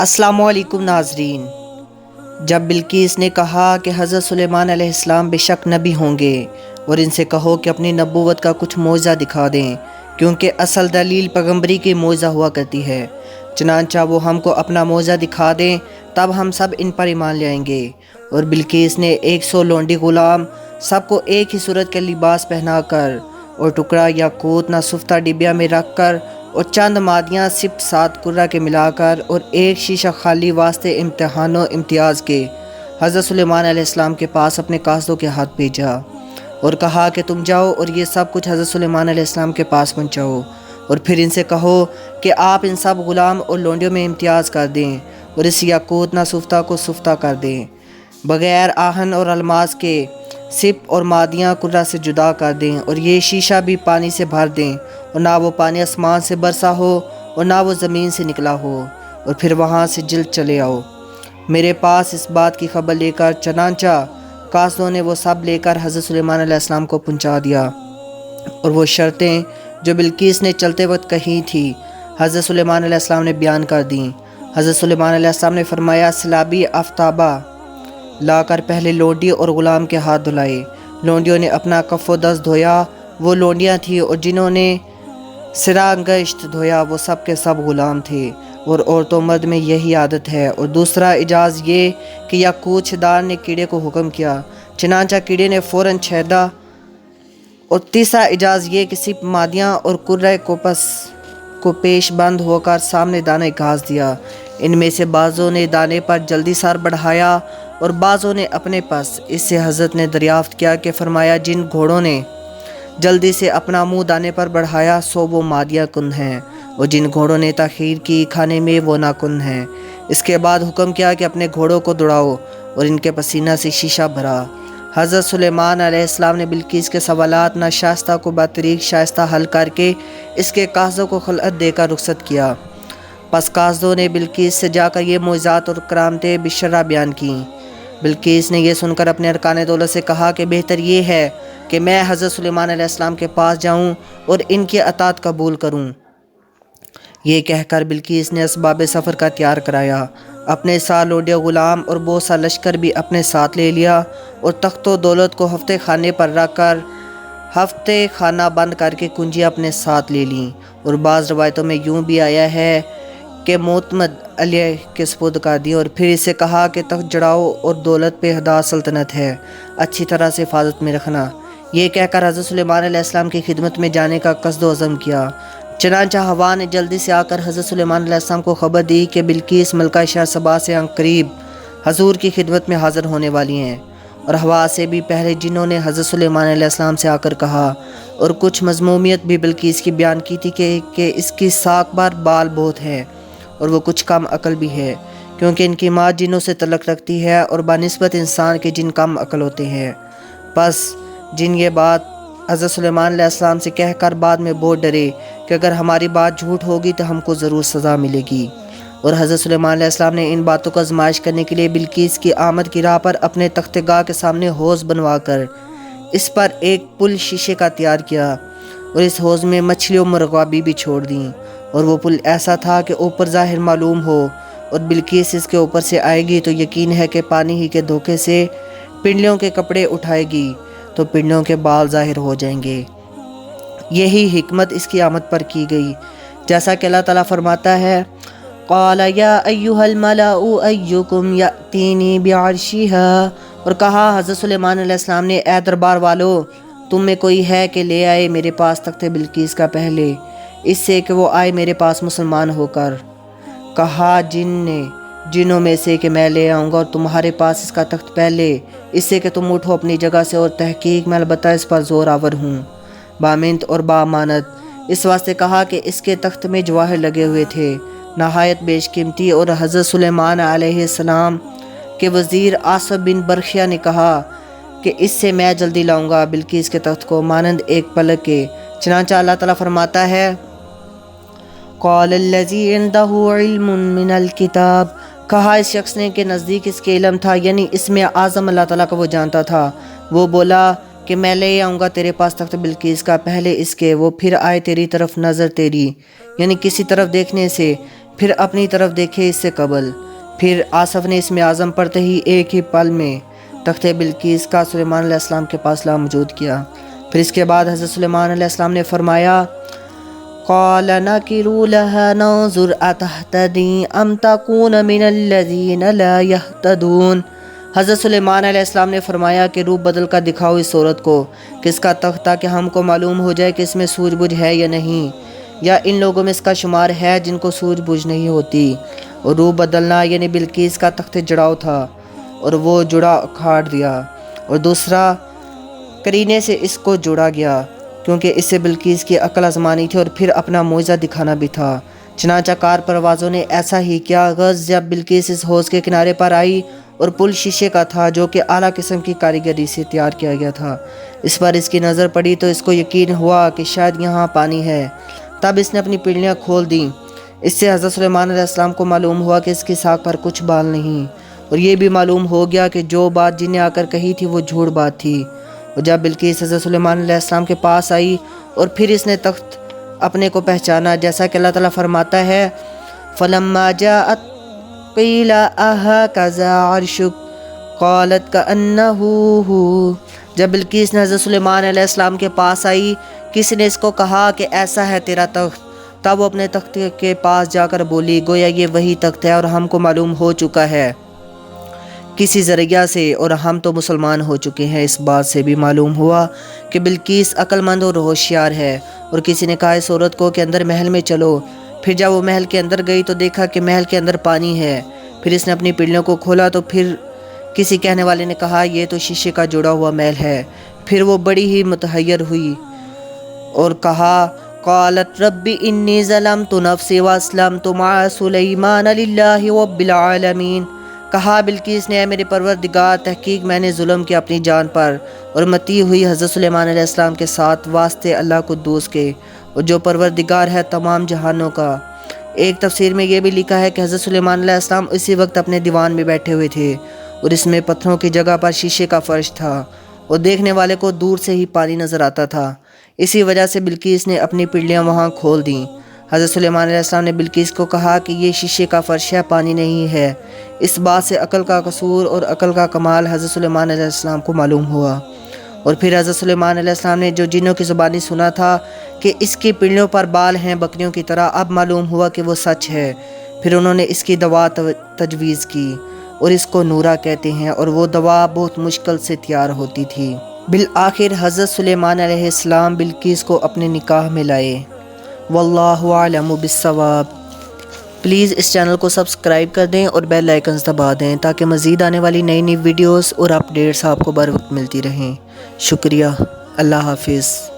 السلام علیکم ناظرین۔ جب بلقیس نے کہا کہ حضرت سلیمان علیہ السلام بے شک نبی ہوں گے اور ان سے کہو کہ اپنی نبوت کا کچھ معجزہ دکھا دیں، کیونکہ اصل دلیل پیغمبری کی معجزہ ہوا کرتی ہے، چنانچہ وہ ہم کو اپنا معجزہ دکھا دیں تب ہم سب ان پر ایمان لے آئیں گے۔ اور بلقیس نے 100 لونڈی غلام سب کو ایک ہی صورت کے لباس پہنا کر اور ٹکڑا یاقوت ناسفتہ ڈبیا میں رکھ کر اور چند مادیاں سبت 7 کرہ کے ملا کر اور ایک شیشہ خالی واسطے امتحان و امتیاز کے حضرت سلیمان علیہ السلام کے پاس اپنے قاصدوں کے ہاتھ بھیجا اور کہا کہ تم جاؤ اور یہ سب کچھ حضرت سلیمان علیہ السلام کے پاس پہنچاؤ، اور پھر ان سے کہو کہ آپ ان سب غلام اور لونڈیوں میں امتیاز کر دیں اور اس یاقوت ناسفتہ کو سفتہ کر دیں، بغیر آہن اور الماس کے سپ اور مادیاں کرہ سے جدا کر دیں، اور یہ شیشہ بھی پانی سے بھر دیں، اور نہ وہ پانی آسمان سے برسا ہو اور نہ وہ زمین سے نکلا ہو، اور پھر وہاں سے جلد چلے آؤ میرے پاس اس بات کی خبر لے کر۔ چنانچہ قاصدوں نے وہ سب لے کر حضرت سلیمان علیہ السلام کو پہنچا دیا، اور وہ شرطیں جو بلقیس نے چلتے وقت کہی تھی حضرت سلیمان علیہ السلام نے بیان کر دیں۔ حضرت سلیمان علیہ السلام نے فرمایا، سلابی آفتابہ لا کر پہلے لونڈی اور غلام کے ہاتھ دھلائے۔ لونڈیوں نے اپنا کف و دست دھویا، وہ لونڈیاں تھیں، اور جنہوں نے سرا انگشت دھویا وہ سب کے سب غلام تھے، اور عورتوں مرد میں یہی عادت ہے۔ اور دوسرا اعجاز یہ کہ یاقوت چھدار نے کیڑے کو حکم کیا، چنانچہ کیڑے نے فوراً چھیدا۔ اور تیسرا اعجاز یہ کہ سب مادیاں اور کرہ کوپس کو پیش بند ہو کر سامنے دانے گھاس دیا، ان میں سے بعضوں نے دانے پر جلدی سر بڑھایا اور بعضوں نے اپنے پاس۔ اس سے حضرت نے دریافت کیا کہ فرمایا، جن گھوڑوں نے جلدی سے اپنا منہ دانے پر بڑھایا سو وہ مادیہ کن ہیں، اور جن گھوڑوں نے تاخیر کی کھانے میں وہ ناکن ہیں۔ اس کے بعد حکم کیا کہ اپنے گھوڑوں کو دوڑاؤ، اور ان کے پسینہ سے شیشہ بھرا۔ حضرت سلیمان علیہ السلام نے بلقیس کے سوالات ناشائستہ کو بطریق شائستہ حل کر کے اس کے قاصدوں کو خلعت دے کر رخصت کیا۔ پس قاصدوں نے بلقیس سے جا کر یہ معجزات اور کرامتیں بشرا بیان کیں۔ بلقیس نے یہ سن کر اپنے ارکان دولت سے کہا کہ بہتر یہ ہے کہ میں حضرت سلیمان علیہ السلام کے پاس جاؤں اور ان کی اطاعت قبول کروں۔ یہ کہہ کر بلقیس نے اسباب سفر کا تیار کرایا، اپنے ساتھ لونڈے غلام اور بہت سا لشکر بھی اپنے ساتھ لے لیا، اور تخت و دولت کو ہفتے خانے پر رکھ کر ہفتے خانہ بند کر کے کنجیاں اپنے ساتھ لے لیں۔ اور بعض روایتوں میں یوں بھی آیا ہے کہ معتمد علیہ کے سپرد کر دی، اور پھر اسے کہا کہ تخت جڑاؤ اور دولت پہ ہدا سلطنت ہے، اچھی طرح سے حفاظت میں رکھنا۔ یہ کہہ کر حضرت سلیمان علیہ السلام کی خدمت میں جانے کا قصد و عزم کیا۔ چنانچہ ہوا نے جلدی سے آ کر حضرت سلیمان علیہ السلام کو خبر دی کہ بلقیس ملکہ شہر سبا سے عنقریب حضور کی خدمت میں حاضر ہونے والی ہیں۔ اور ہوا سے بھی پہلے جنہوں نے حضرت سلیمان علیہ السلام سے آ کر کہا اور کچھ مذمومیت بھی بلقیس کی بیان کی تھی کہ اس کی ساکھ بار بال بہت ہے اور وہ کچھ کم عقل بھی ہے، کیونکہ ان کی ماں جنوں سے تعلق رکھتی ہے اور بنسبت انسان کے جن کم عقل ہوتے ہیں۔ پس جن یہ بات حضرت سلیمان علیہ السلام سے کہہ کر بعد میں بہت ڈرے کہ اگر ہماری بات جھوٹ ہوگی تو ہم کو ضرور سزا ملے گی۔ اور حضرت سلیمان علیہ السلام نے ان باتوں کو آزمائش کرنے کے لیے بلقیس کی آمد کی راہ پر اپنے تخت گاہ کے سامنے حوض بنوا کر اس پر ایک پل شیشے کا تیار کیا، اور اس حوض میں مچھلیوں مرغابی بھی چھوڑ دیں، اور وہ پل ایسا تھا کہ اوپر ظاہر معلوم ہو، اور بلقیس اس کے اوپر سے آئے گی تو یقین ہے کہ پانی ہی کے دھوکے سے پنڈلیوں کے کپڑے اٹھائے گی تو پنڈلیوں کے بال ظاہر ہو جائیں گے۔ یہی حکمت اس کی آمد پر کی گئی، جیسا کہ اللہ تعالیٰ فرماتا ہے، قال یا ایھا الملأ ایکم یأتینی بعرشها، اور کہا حضرت سلیمان علیہ السلام نے، اے دربار والو، تم میں کوئی ہے کہ لے آئے میرے پاس تخت بلقیس کا پہلے اس سے کہ وہ آئے میرے پاس مسلمان ہو کر۔ کہا جنوں میں سے کہ میں لے آؤں گا اور تمہارے پاس اس کا تخت پہلے اس سے کہ تم اٹھو اپنی جگہ سے، اور تحقیق میں البتہ اس پر زور آور ہوں، بامنت اور بامانت۔ اس واسطے کہا کہ اس کے تخت میں جواہر لگے ہوئے تھے نہایت بیش قیمتی، اور حضرت سلیمان علیہ السلام کے وزیر آصف بن برخیہ نے کہا کہ اس سے میں جلدی لاؤں گا بلقیس کے تخت کو مانند ایک پلک کے۔ چنانچہ اللہ تعالیٰ فرماتا ہے، قال الذی عندہ علم من الکتاب، کہا اس شخص نے کہ نزدیک اس کے علم تھا، یعنی اس میں اعظم اللہ تعالیٰ کا وہ جانتا تھا۔ وہ بولا کہ میں لے آؤں گا تیرے پاس تخت بلقیس کا پہلے اس کے، وہ پھر آئے تیری طرف نظر تیری، یعنی کسی طرف دیکھنے سے، پھر اپنی طرف دیکھے اس سے قبل۔ پھر آصف نے اسم اعظم پڑھتے ہی ایک ہی پل میں تخت بلقیس کا سلیمان علیہ السلام کے پاس لاموجود کیا۔ پھر اس کے بعد حضرت سلیمان علیہ السلام نے فرمایا قال نَكِرُوا لَهَا نَنظُرْ أَتَهْتَدِي أَمْ تَكُونَ مِنَ الَّذِينَ لَا يَهْتَدُونَ۔ حضرت سلیمان علیہ السلام نے فرمایا کہ روپ بدل کر دکھاؤ اس عورت کو کہ اس کا تخت، تاکہ ہم کو معلوم ہو جائے کہ اس میں سوجھ بوجھ ہے یا نہیں، یا ان لوگوں میں اس کا شمار ہے جن کو سوجھ بوجھ نہیں ہوتی۔ اور روپ بدلنا یعنی بلقیس کا تخت جڑاؤ تھا اور وہ جڑا کھاڑ دیا، اور دوسرا کرینے سے اس کو جوڑا گیا کیونکہ اس سے بلقیس کی عقل آزمانی تھی اور پھر اپنا معجزہ دکھانا بھی تھا۔ چنانچہ کار پروازوں نے ایسا ہی کیا۔ غز جب بلقیس اس حوض کے کنارے پر آئی اور پل شیشے کا تھا جو کہ اعلیٰ قسم کی کاریگری سے تیار کیا گیا تھا، اس پر اس کی نظر پڑی تو اس کو یقین ہوا کہ شاید یہاں پانی ہے۔ تب اس نے اپنی پنڈلیاں کھول دیں۔ اس سے حضرت سلیمان علیہ السلام کو معلوم ہوا کہ اس کی ساکھ پر کچھ بال نہیں، اور یہ بھی معلوم ہو گیا کہ جو بات جن نے آ کر کہی تھی وہ جھوٹ بات تھی۔ اور جب بلقیس حضرت سلیمان علیہ السلام کے پاس آئی اور پھر اس نے تخت اپنے کو پہچانا، جیسا کہ اللہ تعالیٰ فرماتا ہے فَلَمَّا جَاءَتْ قِيلَ أَهَكَذَا عَرْشُكَ قَالَتْ كَأَنَّهُ هُوَ۔ جب بلقیس نے حضرت سلیمان علیہ السلام کے پاس آئی، کسی نے اس کو کہا کہ ایسا ہے تیرا تخت، تب وہ اپنے تخت کے پاس جا کر بولی گویا یہ وہی تخت ہے اور ہم کو معلوم ہو چکا ہے کسی ذریعہ سے، اور ہم تو مسلمان ہو چکے ہیں۔ اس بات سے بھی معلوم ہوا کہ بلقیس عقل مند اور ہوشیار ہے۔ اور کسی نے کہا اس عورت کو کہ اندر محل میں چلو۔ پھر جب وہ محل کے اندر گئی تو دیکھا کہ محل کے اندر پانی ہے۔ پھر اس نے اپنی پنڈلیوں کو کھولا تو پھر کسی کہنے والے نے کہا یہ تو شیشے کا جوڑا ہوا محل ہے۔ پھر وہ بڑی ہی متحیر ہوئی اور کہا قالت رب انی ظلمت نفسی واسلمت مع سلیمان للہ رب العالمین۔ کہا بلقیس نے اے میرے پروردگار، تحقیق میں نے ظلم کیا اپنی جان پر، اور متی ہوئی حضرت سلیمان علیہ السلام کے ساتھ واسطے اللہ قدوس کے، اور جو پروردگار ہے تمام جہانوں کا۔ ایک تفسیر میں یہ بھی لکھا ہے کہ حضرت سلیمان علیہ السلام اسی وقت اپنے دیوان میں بیٹھے ہوئے تھے اور اس میں پتھروں کی جگہ پر شیشے کا فرش تھا اور دیکھنے والے کو دور سے ہی پانی نظر آتا تھا۔ اسی وجہ سے بلقیس نے اپنی پنڈلیاں وہاں کھول دیں۔ حضرت سلیمان علیہ السلام نے بلقیس کو کہا کہ یہ شیشے کا فرش ہے، پانی نہیں ہے۔ اس بات سے عقل کا قصور اور عقل کا کمال حضرت سلیمان علیہ السلام کو معلوم ہوا۔ اور پھر حضرت سلیمان علیہ السلام نے جو جنوں کی زبانی سنا تھا کہ اس کی پنڈلیوں پر بال ہیں بکریوں کی طرح، اب معلوم ہوا کہ وہ سچ ہے۔ پھر انہوں نے اس کی دوا تجویز کی اور اس کو نورا کہتے ہیں، اور وہ دوا بہت مشکل سے تیار ہوتی تھی۔ بالآخر حضرت سلیمان علیہ السلام بلقیس کو اپنے نکاح میں لائے۔ واللہ اعلم بالصواب۔ پلیز اس چینل کو سبسکرائب کر دیں اور بیل آئیکنز دبا دیں تاکہ مزید آنے والی نئی ویڈیوز اور اپڈیٹس آپ کو بر وقت ملتی رہیں۔ شکریہ۔ اللہ حافظ۔